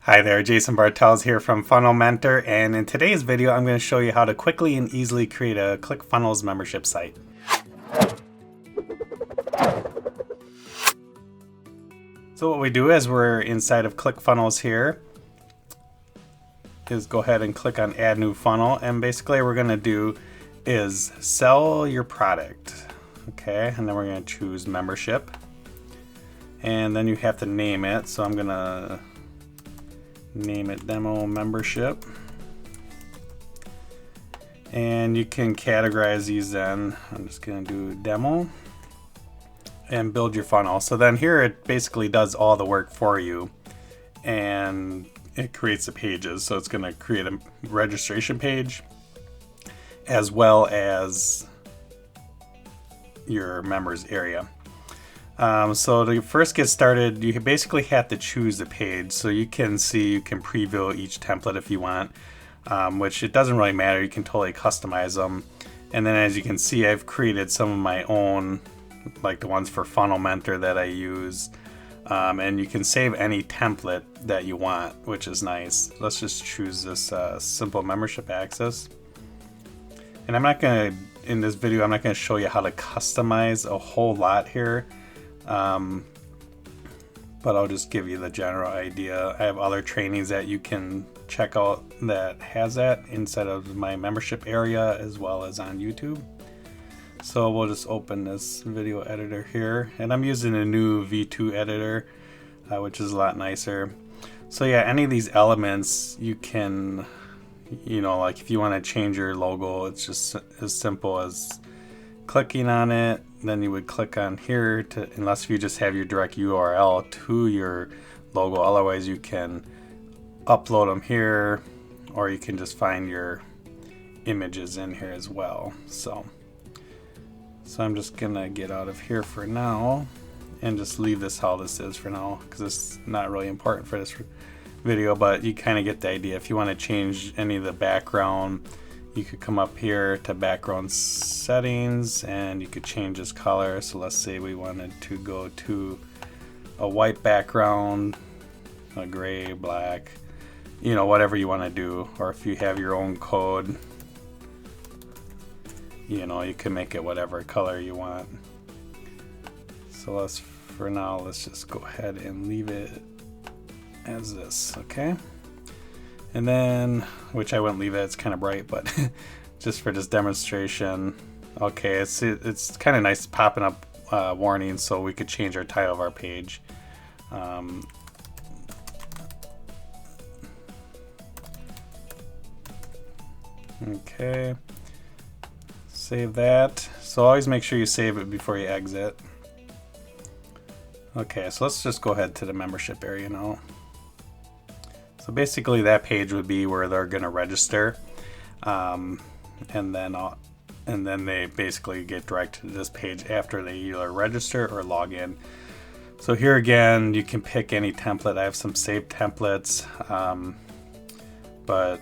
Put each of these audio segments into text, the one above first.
Hi there, Jason Bartels here from Funnel Mentor, and in today's video I'm going to show you how to quickly and easily create a ClickFunnels membership site. So what we do is we're inside of ClickFunnels here is go ahead and click on Add New Funnel, and basically what we're going to do is sell your product. Okay, and then we're going to choose membership, and then you have to name it. So I'm going to name it demo membership, and you can categorize these. Then I'm just going to do demo and build your funnel. So then here it basically does all the work for you, and it creates the pages. So it's going to create a registration page as well as your members area. So to first get started, you basically have to choose the page. So you can preview each template if you want, which it doesn't really matter. You can totally customize them. And then as you can see, I've created some of my own, like the ones for Funnel Mentor that I use. And you can save any template that you want, which is nice. Let's just choose this simple membership access. And in this video, I'm not going to show you how to customize a whole lot here. But I'll just give you the general idea. I have other trainings that you can check out that has that inside of my membership area as well as on YouTube. So we'll just open this video editor here, and I'm using a new V2 editor, which is a lot nicer. So yeah, any of these elements you can, like if you want to change your logo, it's just as simple as clicking on it. Then you would click on here unless you just have your direct URL to your logo. Otherwise you can upload them here, or you can just find your images in here as well. So I'm just gonna get out of here for now and just leave this how this is for now, because it's not really important for this video, but you kind of get the idea. If you want to change any of the background, you could come up here to background settings and you could change this color. So let's say we wanted to go to a white background, a gray, black, whatever you want to do. Or if you have your own code, you can make it whatever color you want. So for now, let's just go ahead and leave it as this, okay? And then, which I wouldn't leave it, it's kind of bright, but just for this demonstration, okay, it's kind of nice popping up warnings, so we could change our title of our page. Okay, save that. So always make sure you save it before you exit. Okay, so let's just go ahead to the membership area now. So basically that page would be where they're going to register, and then they basically get directed to this page after they either register or log in. So here again, you can pick any template. I have some saved templates, but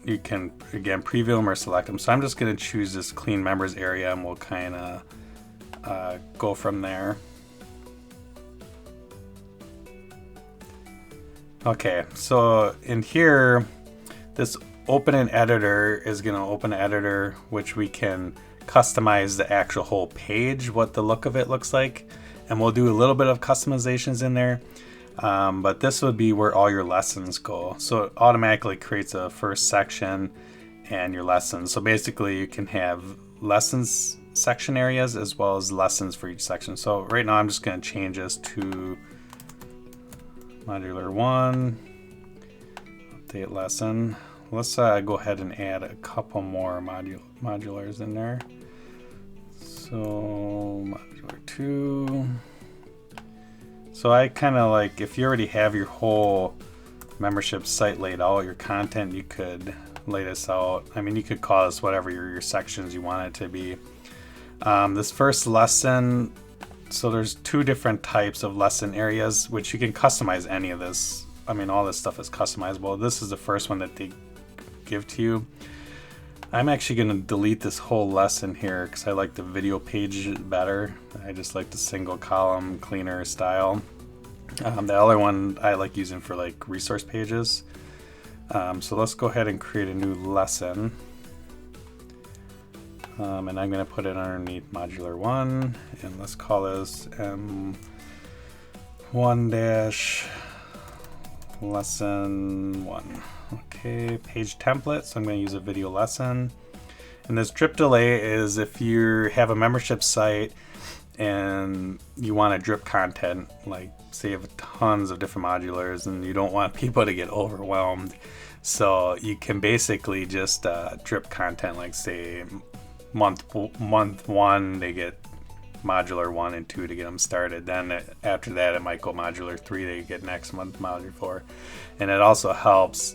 you can again preview them or select them. So I'm just going to choose this clean members area, and we'll kind of go from there. Okay, so in here, this open an editor is going to open an editor which we can customize the actual whole page, what the look of it looks like, and we'll do a little bit of customizations in there. But this would be where all your lessons go. So it automatically creates a first section and your lessons. So basically you can have lessons section areas as well as lessons for each section. So right now I'm just going to change this to modular 1, update lesson. Let's go ahead and add a couple more modulars in there. So modular 2. So I kind of like, if you already have your whole membership site laid out, your content, you could lay this out. I mean, you could call this whatever your sections you want it to be. This first lesson, so there's two different types of lesson areas, which you can customize any of this. I mean, all this stuff is customizable. This is the first one that they give to you. I'm actually going to delete this whole lesson here because I like the video page better. I just like the single column, cleaner style. The other one I like using for like resource pages. So let's go ahead and create a new lesson. And I'm going to put it underneath modular 1, and let's call this M1-lesson 1. Okay, page template, so I'm going to use a video lesson. And this drip delay is if you have a membership site and you want to drip content, like say you have tons of different modulars and you don't want people to get overwhelmed. So you can basically just drip content, like say month 1 they get modular 1 and 2 to get them started. Then after that it might go modular 3, they get next month modular 4. And it also helps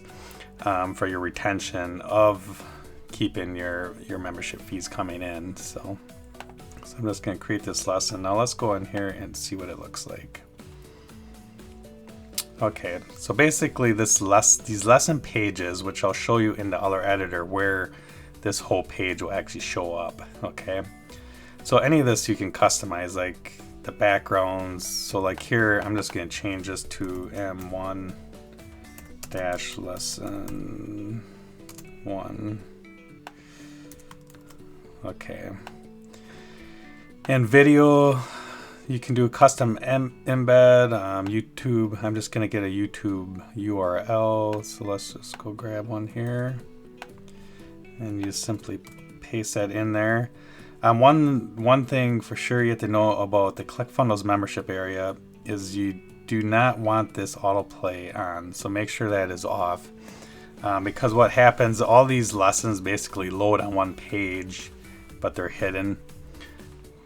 for your retention of keeping your membership fees coming in. So I'm just going to create this lesson. Now let's go in here and see what it looks like. Okay, so basically these lesson pages, which I'll show you in the other editor where this whole page will actually show up. Okay, so any of this you can customize, like the backgrounds. So like here, I'm just going to change this to M1-lesson 1. Okay, and video, you can do a custom embed. YouTube, I'm just going to get a YouTube URL. So let's just go grab one here. And you just simply paste that in there. One thing for sure you have to know about the ClickFunnels membership area is you do not want this autoplay on. So make sure that is off. Because what happens, all these lessons basically load on one page, but they're hidden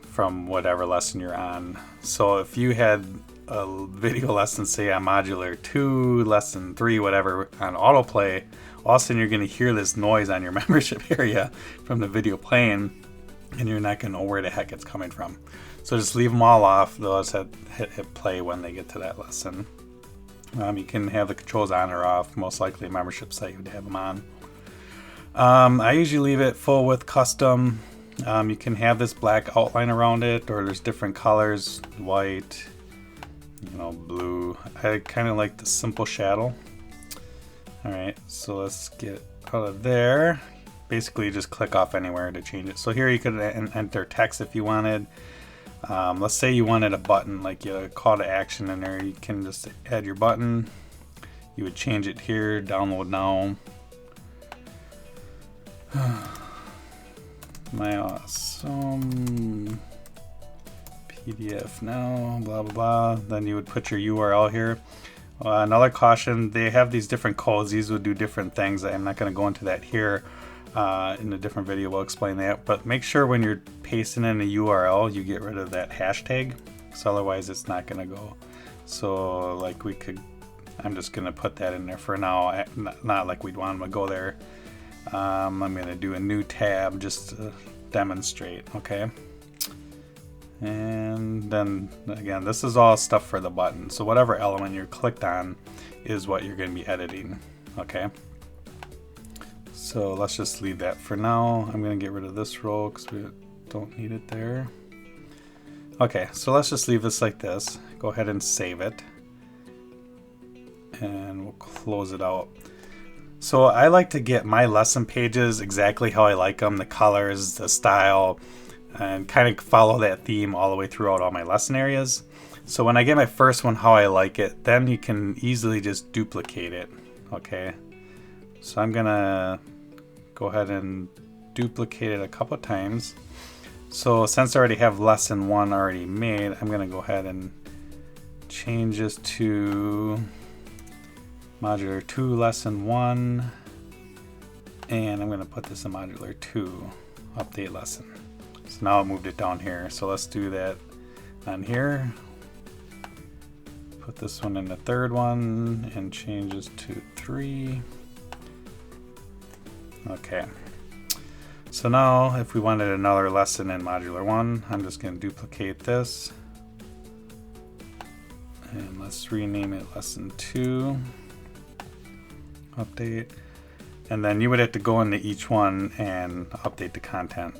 from whatever lesson you're on. So if you had a video lesson, say on modular 2, lesson 3, whatever, on autoplay, all of a sudden you're going to hear this noise on your membership area from the video playing, and you're not going to know where the heck it's coming from. So just leave them all off. They'll just hit play when they get to that lesson. You can have the controls on or off. Most likely a membership site would have them on. I usually leave it full width custom. You can have this black outline around it, or there's different colors, white, blue. I kind of like the simple shadow. Alright, so let's get out of there. Basically just click off anywhere to change it. So here you could enter text if you wanted. Let's say you wanted a button, like a call to action in there. You can just add your button. You would change it here, download now. My awesome PDF now, blah, blah, blah. Then you would put your URL here. Another caution, they have these different codes. These would do different things. I'm not going to go into that here. In a different video we'll explain that. But make sure when you're pasting in a URL, you get rid of that hashtag. So otherwise it's not going to go. So like I'm just going to put that in there for now. Not like we'd want them to go there. I'm going to do a new tab just to demonstrate. Okay. And then again, this is all stuff for the button. So whatever element you're clicked on is what you're going to be editing. Okay. So let's just leave that for now. I'm going to get rid of this row because we don't need it there. Okay, so let's just leave this like this. Go ahead and save it. And we'll close it out. So I like to get my lesson pages exactly how I like them, the colors, the style, and kind of follow that theme all the way throughout all my lesson areas. So when I get my first one how I like it, then you can easily just duplicate it. Okay, so I'm gonna go ahead and duplicate it a couple times. So since I already have lesson 1 already made, I'm gonna go ahead and change this to modular 2 lesson 1, and I'm gonna put this in modular 2 update lesson. So now I moved it down here. So let's do that on here. Put this one in the third one and change this to 3. Okay. So now if we wanted another lesson in modular 1, I'm just going to duplicate this. And let's rename it lesson 2. Update. And then you would have to go into each one and update the content.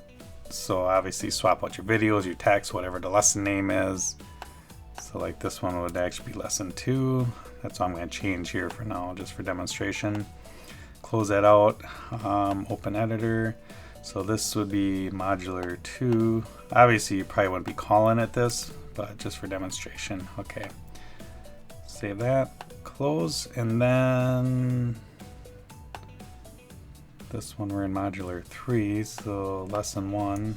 So obviously swap out your videos, your text, whatever the lesson name is. So So like this one would actually be lesson 2. That's all I'm going to change here for now, just for demonstration. Close that out, open editor. So this would be modular 2. Obviously you probably wouldn't be calling it this, but just for demonstration. Okay, save that, close, and then this one we're in modular 3, so lesson 1.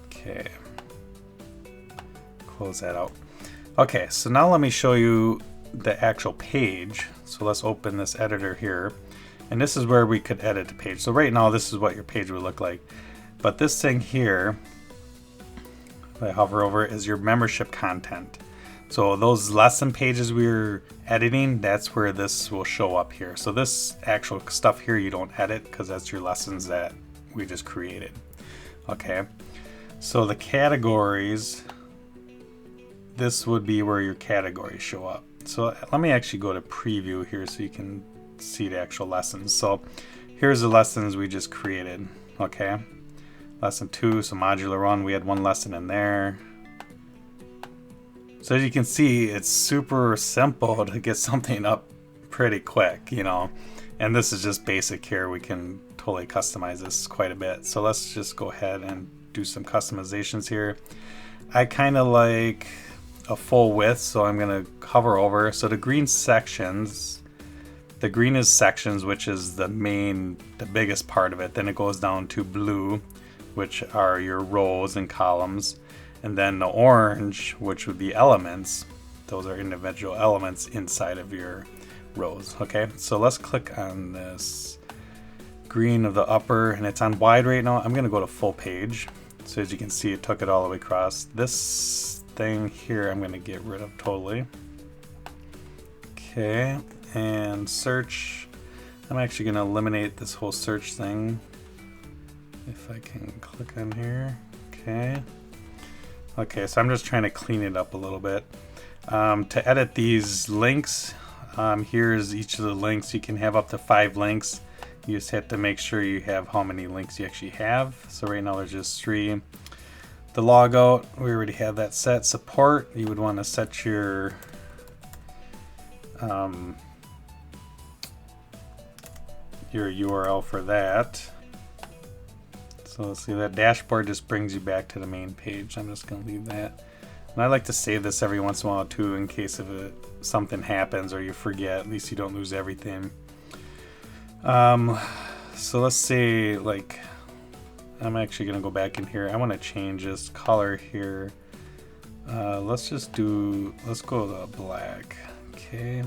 Okay, close that out. Okay, so now let me show you the actual page. So let's open this editor here, and this is where we could edit the page. So right now this is what your page would look like, but this thing here, if I hover over, is your membership content. So those lesson pages we're editing, that's where this will show up here. So this actual stuff here you don't edit because that's your lessons that we just created. Okay, so the categories, this would be where your categories show up. So let me actually go to preview here so you can see the actual lessons. So here's the lessons we just created. Okay, lesson 2, so modular 1, we had 1 lesson in there. So as you can see, it's super simple to get something up pretty quick, you know, and this is just basic here. We can totally customize this quite a bit. So let's just go ahead and do some customizations here. I kind of like a full width, so I'm going to hover over. So the green sections, the green is sections, which is the biggest part of it. Then it goes down to blue, which are your rows and columns. And then the orange, which would be elements. Those are individual elements inside of your rows. Okay, so let's click on this green of the upper, and it's on wide right now. I'm going to go to full page. So as you can see, it took it all the way across. This thing here I'm going to get rid of totally. Okay, and search. I'm actually going to eliminate this whole search thing. If I can click on here. Okay. Okay, so I'm just trying to clean it up a little bit. To edit these links, here's each of the links. You can have up to 5 links. You just have to make sure you have how many links you actually have. So right now there's just 3. The logout, we already have that set. Support, you would want to set your URL for that. So let's see, that dashboard just brings you back to the main page. I'm just going to leave that. And I like to save this every once in a while too, in case if something happens or you forget, at least you don't lose everything. So let's say, like, I'm actually going to go back in here. I want to change this color here. Let's go to black. Okay.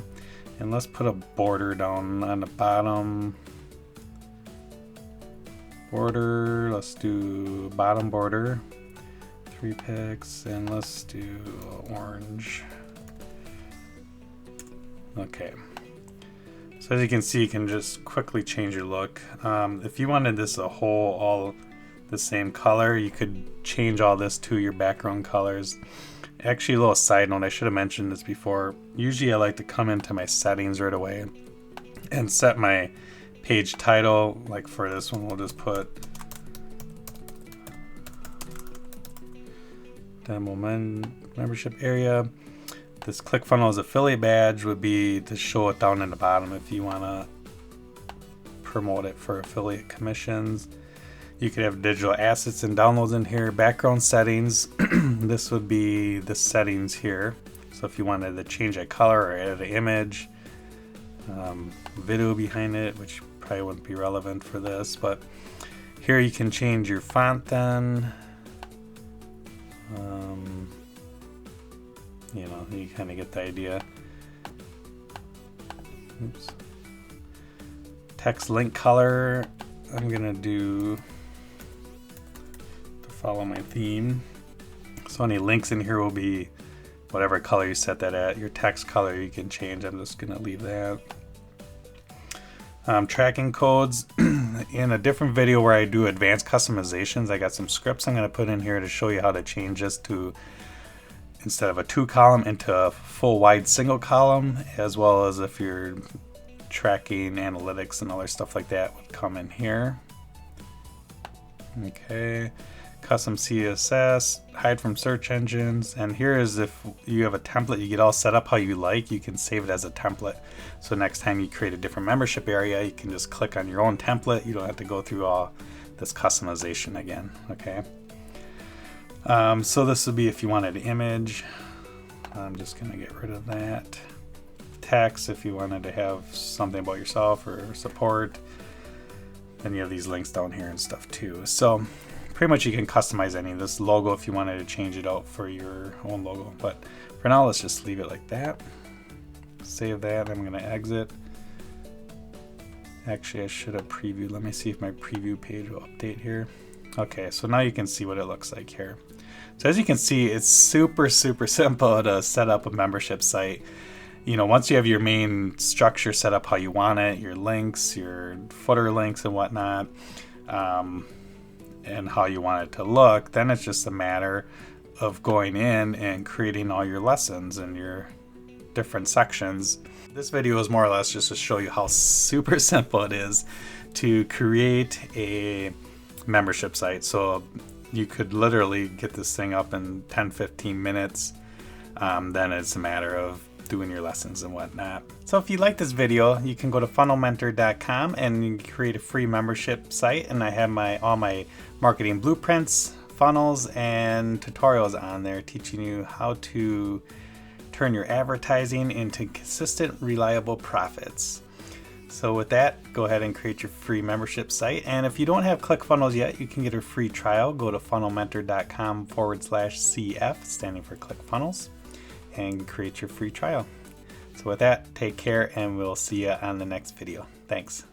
And let's put a border down on the bottom. Border, let's do bottom border, 3 pixels, and let's do orange. Okay, so as you can see, you can just quickly change your look. If you wanted this all the same color, you could change all this to your background colors. Actually, a little side note, I should have mentioned this before. Usually I like to come into my settings right away and set my page title. Like for this one, we'll just put demo membership area. This ClickFunnels affiliate badge would be to show it down in the bottom if you want to promote it for affiliate commissions. You could have digital assets and downloads in here. Background settings, this would be the settings here. So if you wanted to change that color or add an image, video behind it, which probably wouldn't be relevant for this, but here you can change your font then. You know, you kind of get the idea. Oops. Text link color, I'm gonna do to follow my theme. So any links in here will be whatever color you set that at. Your text color you can change. I'm just gonna leave that. Tracking codes. In a different video where I do advanced customizations, I got some scripts I'm going to put in here to show you how to change this to, instead of a 2-column, into a full wide single column, as well as if you're tracking analytics and other stuff like that would come in here. Okay, custom CSS, hide from search engines, and here is if you have a template you get all set up how you like, you can save it as a template. So next time you create a different membership area, you can just click on your own template. You don't have to go through all this customization again, okay? So this would be if you wanted an image. I'm just gonna get rid of that. Text if you wanted to have something about yourself or support. Then you have these links down here and stuff too. So pretty much you can customize any of this. Logo if you wanted to change it out for your own logo. But for now, let's just leave it like that. Save that. I'm gonna exit. Actually, I should have previewed. Let me see if my preview page will update here. Okay, so now you can see what it looks like here. So as you can see, it's super simple to set up a membership site. You know, once you have your main structure set up how you want it, your links, your footer links and whatnot, and how you want it to look, then it's just a matter of going in and creating all your lessons and your different sections. This video is more or less just to show you how super simple it is to create a membership site. So you could literally get this thing up in 10-15 minutes. Then it's a matter of doing your lessons and whatnot. So if you like this video, you can go to funnelmentor.com and you can create a free membership site, and I have all my marketing blueprints, funnels, and tutorials on there teaching you how to turn your advertising into consistent, reliable profits. So with that, go ahead and create your free membership site. And if you don't have ClickFunnels yet, you can get a free trial. Go to funnelmentor.com/CF, standing for ClickFunnels, and create your free trial. So with that, take care, and we'll see you on the next video. Thanks.